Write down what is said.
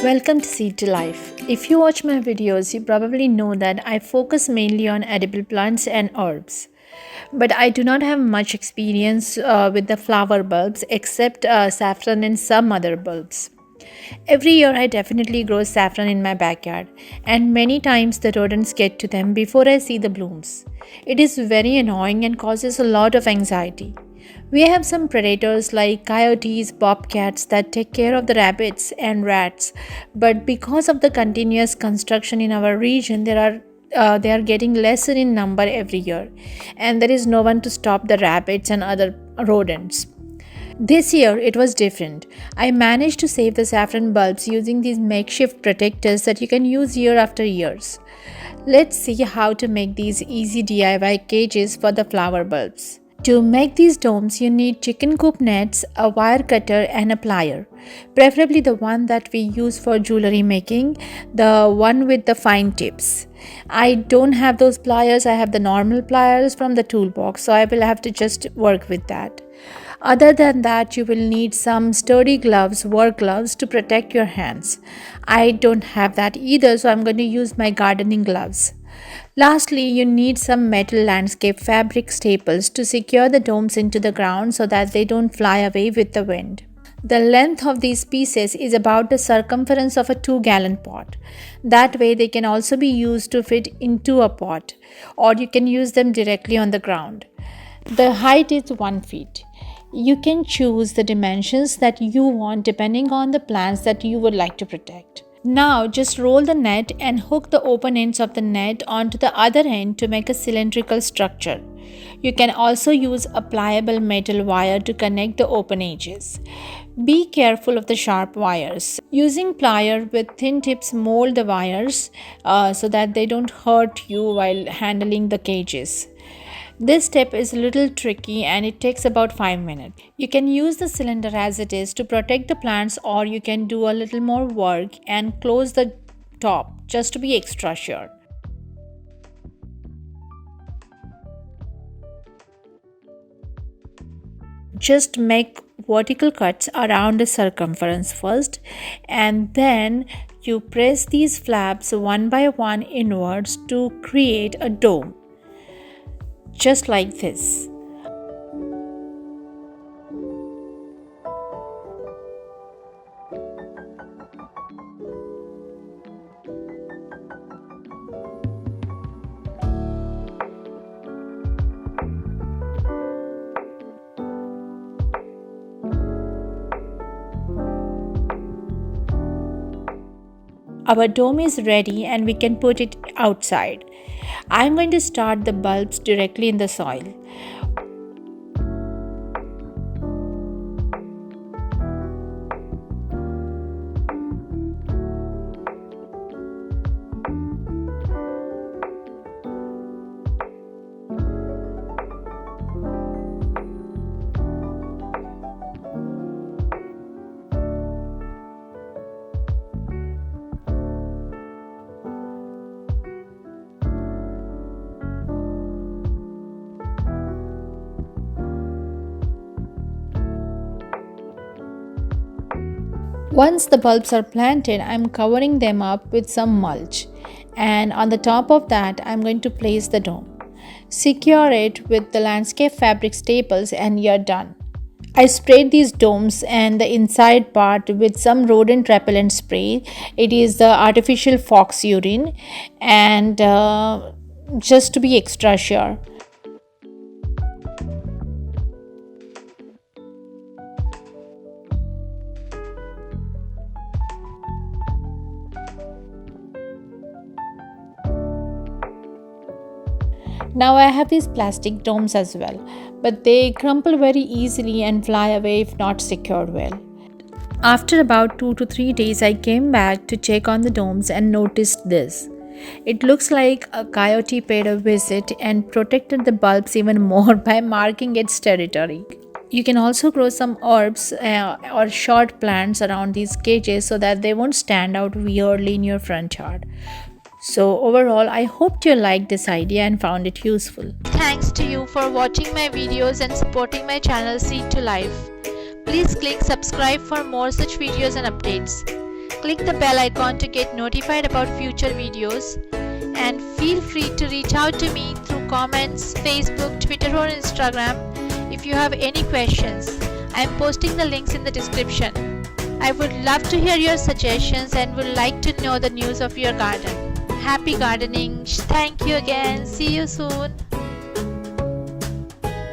Welcome to Seed to Life. If you watch my videos, you probably know that I focus mainly on edible plants and herbs. But I do not have much experience with the flower bulbs except saffron and some other bulbs. Every year, I definitely grow saffron in my backyard, and many times the rodents get to them before I see the blooms. It is very annoying and causes a lot of anxiety. We have some predators like coyotes, bobcats that take care of the rabbits and rats, but because of the continuous construction in our region, they are getting lesser in number every year, and there is no one to stop the rabbits and other rodents. This year it was different. I managed to save the saffron bulbs using these makeshift protectors that you can use year after years. Let's see how to make these easy DIY cages for the flower bulbs. To make these domes, you need chicken coop nets, a wire cutter, and a plier. Preferably the one that we use for jewelry making, the one with the fine tips. I don't have those pliers, I have the normal pliers from the toolbox, so I will have to just work with that. Other than that, you will need some sturdy gloves, work gloves, to protect your hands. I don't have that either, so I'm going to use my gardening gloves. Lastly, you need some metal landscape fabric staples to secure the domes into the ground so that they don't fly away with the wind. The length of these pieces is about the circumference of a 2-gallon pot. That way they can also be used to fit into a pot, or you can use them directly on the ground. The height is 1 feet. You can choose the dimensions that you want depending on the plants that you would like to protect. Now just roll the net and hook the open ends of the net onto the other end to make a cylindrical structure. You can also use a pliable metal wire to connect the open edges. Be careful of the sharp wires. Using plier with thin tips, mold the wires so that they don't hurt you while handling the cages. This step is a little tricky and it takes about 5 minutes. You can use the cylinder as it is to protect the plants, or you can do a little more work and close the top just to be extra sure. Just make vertical cuts around the circumference first, and then you press these flaps one by one inwards to create a dome. Just like this. Our dome is ready and we can put it outside. I'm going to start the bulbs directly in the soil. Once the bulbs are planted, I'm covering them up with some mulch, and on the top of that I'm going to place the dome. Secure it with the landscape fabric staples and you're done. I sprayed these domes and the inside part with some rodent repellent spray. It is the artificial fox urine, and just to be extra sure. Now I have these plastic domes as well, but they crumple very easily and fly away if not secured well. After about 2 to 3 days, I came back to check on the domes and noticed this. It looks like a coyote paid a visit and protected the bulbs even more by marking its territory. You can also grow some herbs or short plants around these cages so that they won't stand out weirdly in your front yard. So overall, I hope you liked this idea and found it useful. Thanks to you for watching my videos and supporting my channel Seed to Life. Please click subscribe for more such videos and updates. Click the bell icon to get notified about future videos, and feel free to reach out to me through comments, Facebook, Twitter or Instagram if you have any questions. I am posting the links in the description. I would love to hear your suggestions and would like to know the news of your garden. Happy gardening. Thank you again. See you soon.